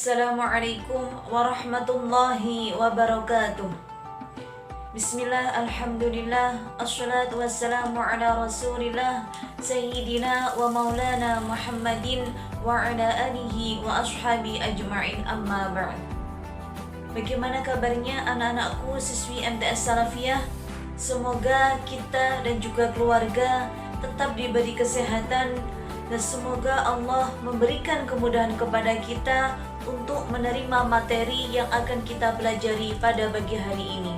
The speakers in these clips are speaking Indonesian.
Assalamualaikum warahmatullahi wabarakatuh. Bismillah, alhamdulillah, assalatu wassalamu ala rasulillah Sayyidina wa maulana Muhammadin wa ala alihi wa ashabi ajma'in, amma ba'd. Bagaimana kabarnya anak-anakku siswi MTS Salafiyah? Semoga kita dan juga keluarga tetap diberi kesehatan dan semoga Allah memberikan kemudahan kepada kita untuk menerima materi yang akan kita pelajari pada pagi hari ini.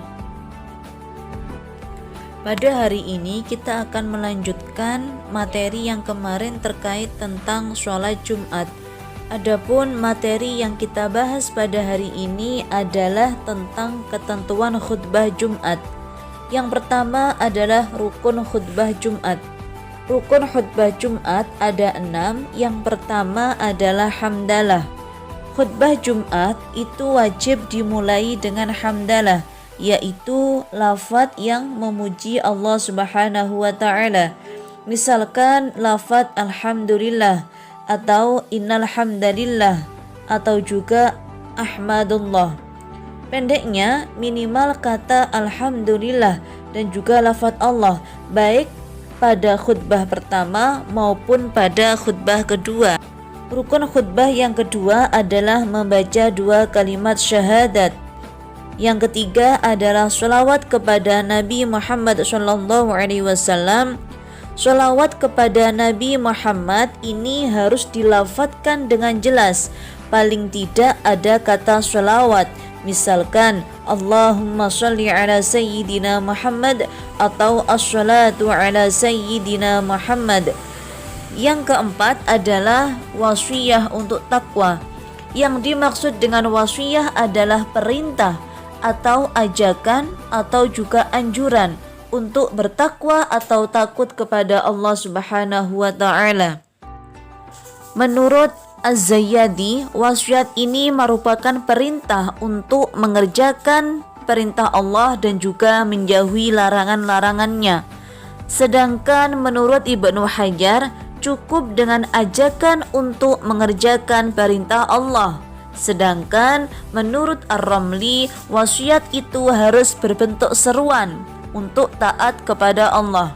Pada hari ini kita akan melanjutkan materi yang kemarin terkait tentang sholat Jumat. Adapun materi yang kita bahas pada hari ini adalah tentang ketentuan khutbah Jumat. Yang pertama adalah rukun khutbah Jumat. Rukun khutbah Jumat ada 6. Yang pertama adalah hamdalah. Khutbah Jumat itu wajib dimulai dengan hamdalah, yaitu lafaz yang memuji Allah Subhanahu wa taala. Misalkan lafaz alhamdulillah atau innal hamdalillah atau juga ahmadullah. Pendeknya minimal kata alhamdulillah dan juga lafaz Allah, baik pada khutbah pertama maupun pada khutbah kedua. Rukun khutbah yang kedua adalah membaca 2 kalimat syahadat. Yang ketiga adalah sholawat kepada Nabi Muhammad SAW. Sholawat kepada Nabi Muhammad ini harus dilafadzkan dengan jelas. Paling tidak ada kata sholawat. Misalkan Allahumma sholli ala Sayyidina Muhammad atau as-sholatu ala Sayyidina Muhammad. Yang keempat adalah wasiyah untuk takwa. Yang dimaksud dengan wasiyah adalah perintah atau ajakan atau juga anjuran untuk bertakwa atau takut kepada Allah Subhanahu wa taala. Menurut Az-Zayyadi, wasiat ini merupakan perintah untuk mengerjakan perintah Allah dan juga menjauhi larangan-larangannya. Sedangkan menurut Ibnu Hajar, cukup dengan ajakan untuk mengerjakan perintah Allah. Sedangkan menurut Ar-Ramli, wasiat itu harus berbentuk seruan untuk taat kepada Allah.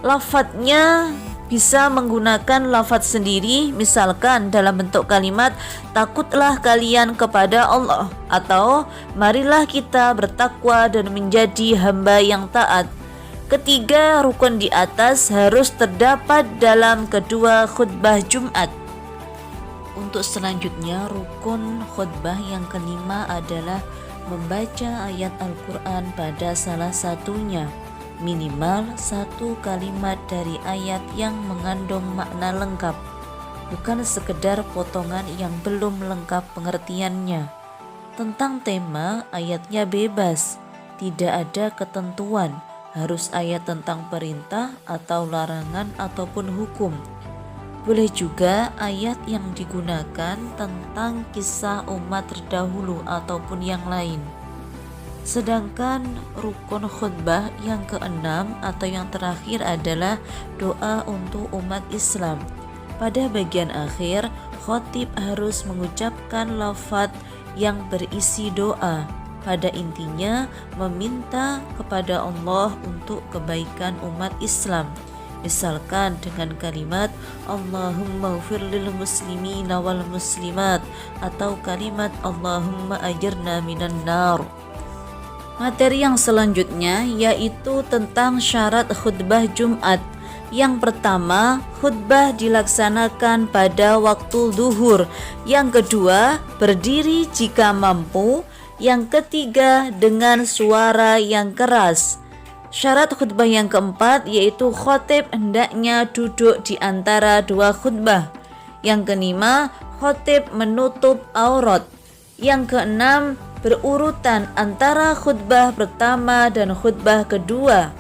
Lafadznya bisa menggunakan lafadz sendiri, misalkan dalam bentuk kalimat takutlah kalian kepada Allah atau marilah kita bertakwa dan menjadi hamba yang taat. Ketiga rukun di atas harus terdapat dalam kedua khutbah Jumat. Untuk selanjutnya rukun khutbah yang kelima adalah membaca ayat Al-Quran pada salah satunya. Minimal 1 kalimat dari ayat yang mengandung makna lengkap, bukan sekedar potongan yang belum lengkap pengertiannya. Tentang tema, ayatnya bebas, tidak ada ketentuan, harus ayat tentang perintah atau larangan ataupun hukum. Boleh juga ayat yang digunakan tentang kisah umat terdahulu ataupun yang lain. Sedangkan rukun khutbah yang keenam atau yang terakhir adalah doa untuk umat Islam. Pada bagian akhir, khatib harus mengucapkan lafaz yang berisi doa. Pada intinya meminta kepada Allah untuk kebaikan umat Islam. Misalkan dengan kalimat Allahumma ghfir lil muslimina wal muslimat atau kalimat Allahumma ajirna minan nar. Materi yang selanjutnya yaitu tentang syarat khutbah Jumat. Yang pertama, khutbah dilaksanakan pada waktu zuhur. Yang kedua, berdiri jika mampu. Yang ketiga, dengan suara yang keras. Syarat khutbah yang keempat yaitu khatib hendaknya duduk di antara 2 khutbah. Yang kelima, khatib menutup aurat. Yang keenam, berurutan antara khutbah pertama dan khutbah kedua.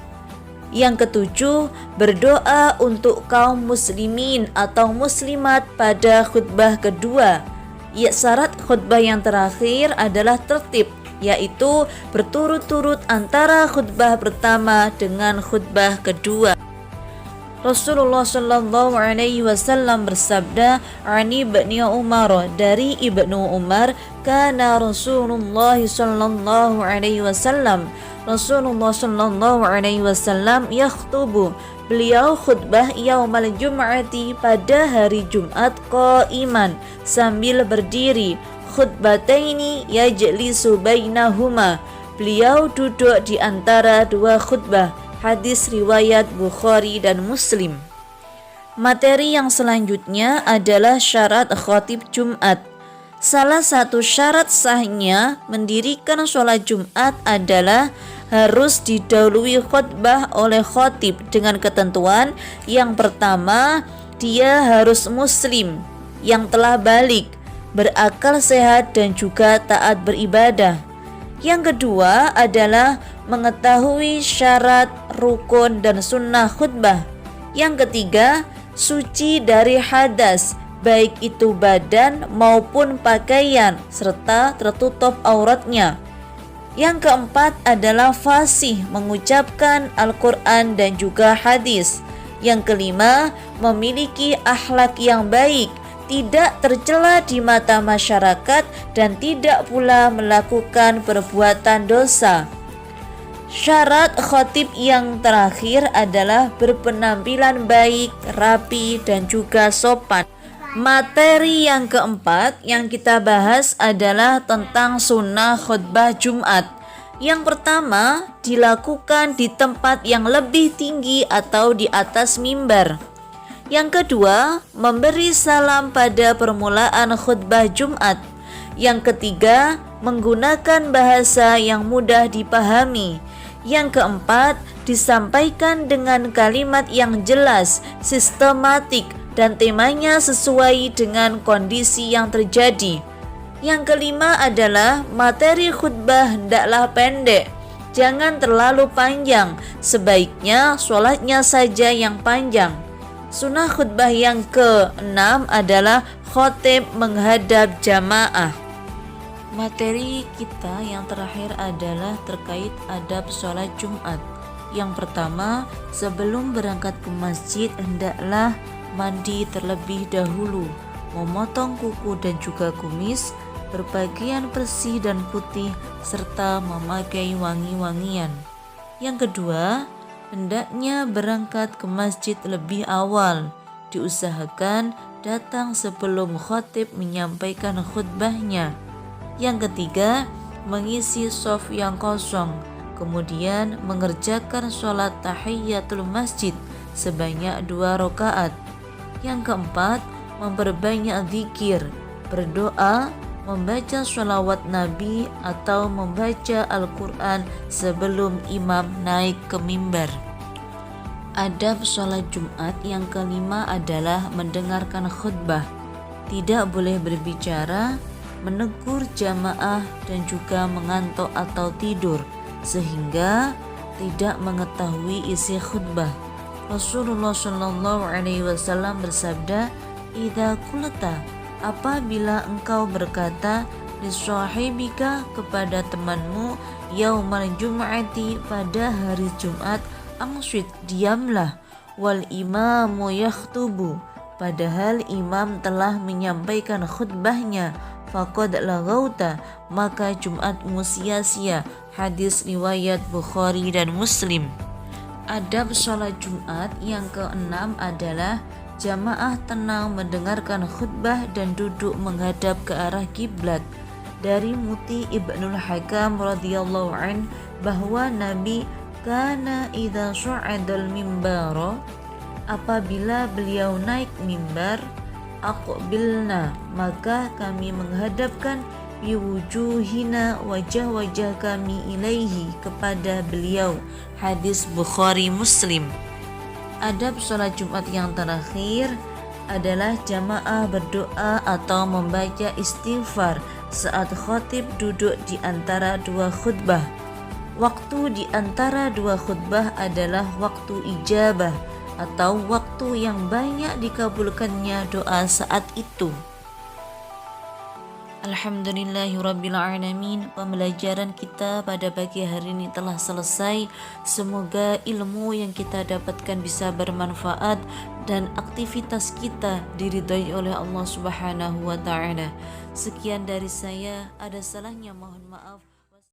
Yang ketujuh, berdoa untuk kaum muslimin atau muslimat pada khutbah kedua. Syarat khutbah yang terakhir adalah tertib, yaitu berturut-turut antara khutbah pertama dengan khutbah kedua. Rasulullah Shallallahu Alaihi Wasallam bersabda, "Ani ibni Umar, dari ibnu Umar, kana Rasulullah Shallallahu Alaihi Wasallam, Rasulullah Shallallahu Alaihi Wasallam yakhtubu, beliau khutbah yaumal jum'ati, pada hari Jumat, qaiman, sambil berdiri, khutbataini yajlisu bainahuma, beliau duduk di antara dua khutbah." Hadis riwayat Bukhari dan Muslim. Materi yang selanjutnya adalah syarat khatib Jumat. Salah satu syarat sahnya mendirikan sholat Jumat adalah harus didahului khutbah oleh khatib dengan ketentuan yang pertama, dia harus muslim yang telah balik, berakal sehat dan juga taat beribadah. Yang kedua adalah mengetahui syarat, rukun, dan sunnah khutbah. Yang ketiga, suci dari hadas, baik itu badan maupun pakaian, serta tertutup auratnya. Yang keempat adalah fasih mengucapkan Al-Quran dan juga hadis. Yang kelima, memiliki akhlak yang baik, tidak tercela di mata masyarakat dan tidak pula melakukan perbuatan dosa. Syarat khatib yang terakhir adalah berpenampilan baik, rapi, dan juga sopan. Materi yang keempat yang kita bahas adalah tentang sunnah khutbah Jumat. Yang pertama, dilakukan di tempat yang lebih tinggi atau di atas mimbar. Yang kedua, memberi salam pada permulaan khutbah Jumat. Yang ketiga, menggunakan bahasa yang mudah dipahami. Yang keempat, disampaikan dengan kalimat yang jelas, sistematik, dan temanya sesuai dengan kondisi yang terjadi. Yang kelima adalah materi khutbah hendaklah pendek, jangan terlalu panjang, sebaiknya sholatnya saja yang panjang. Sunnah khutbah yang ke-6 adalah khatib menghadap jamaah. Materi kita yang terakhir adalah terkait adab sholat Jumat. Yang pertama, sebelum berangkat ke masjid hendaklah mandi terlebih dahulu, memotong kuku dan juga kumis, berpakaian bersih dan putih, serta memakai wangi-wangian. Yang kedua, hendaknya berangkat ke masjid lebih awal. Diusahakan datang sebelum khatib menyampaikan khutbahnya. Yang ketiga, mengisi shaf yang kosong, kemudian mengerjakan sholat tahiyatul masjid sebanyak 2 rakaat. Yang keempat, memperbanyak zikir, berdoa, membaca sholawat Nabi atau membaca Al-Quran sebelum imam naik ke mimbar. Adab sholat Jumat yang kelima adalah mendengarkan khutbah. Tidak boleh berbicara, menegur jamaah, dan juga mengantuk atau tidur sehingga tidak mengetahui isi khutbah. Rasulullah Shallallahu Alaihi Wasallam bersabda, "Idza qulta", apabila engkau berkata, "Lisahibika", kepada temanmu, "Yaumal jum'ati", pada hari Jumat, "Angsyid", diamlah, "Wal imamu yakhtubu", padahal imam telah menyampaikan khutbahnya, "Faqad laghauta", maka Jumatmu sia-sia. Hadis riwayat Bukhari dan Muslim. Adab sholat Jumat yang ke-6 adalah jamaah tenang mendengarkan khutbah dan duduk menghadap ke arah kiblat. Dari Muti Ibnul Hakam radhiyallahu an bahwa Nabi kana idza su'adal mimbara, apabila beliau naik mimbar, aqbilna, maka kami menghadapkan biwujuhina, wajah-wajah kami, ilaihi, kepada beliau. Hadis Bukhari Muslim. Adab sholat Jumat yang terakhir adalah jamaah berdoa atau membaca istighfar saat khatib duduk di antara 2 khutbah. Waktu di antara 2 khutbah adalah waktu ijabah atau waktu yang banyak dikabulkannya doa saat itu. Alhamdulillahirrabbilalamin. Pembelajaran kita pada pagi hari ini telah selesai. Semoga ilmu yang kita dapatkan bisa bermanfaat dan aktivitas kita diridhai oleh Allah Subhanahu wa ta'ala. Sekian dari saya, ada salahnya mohon maaf.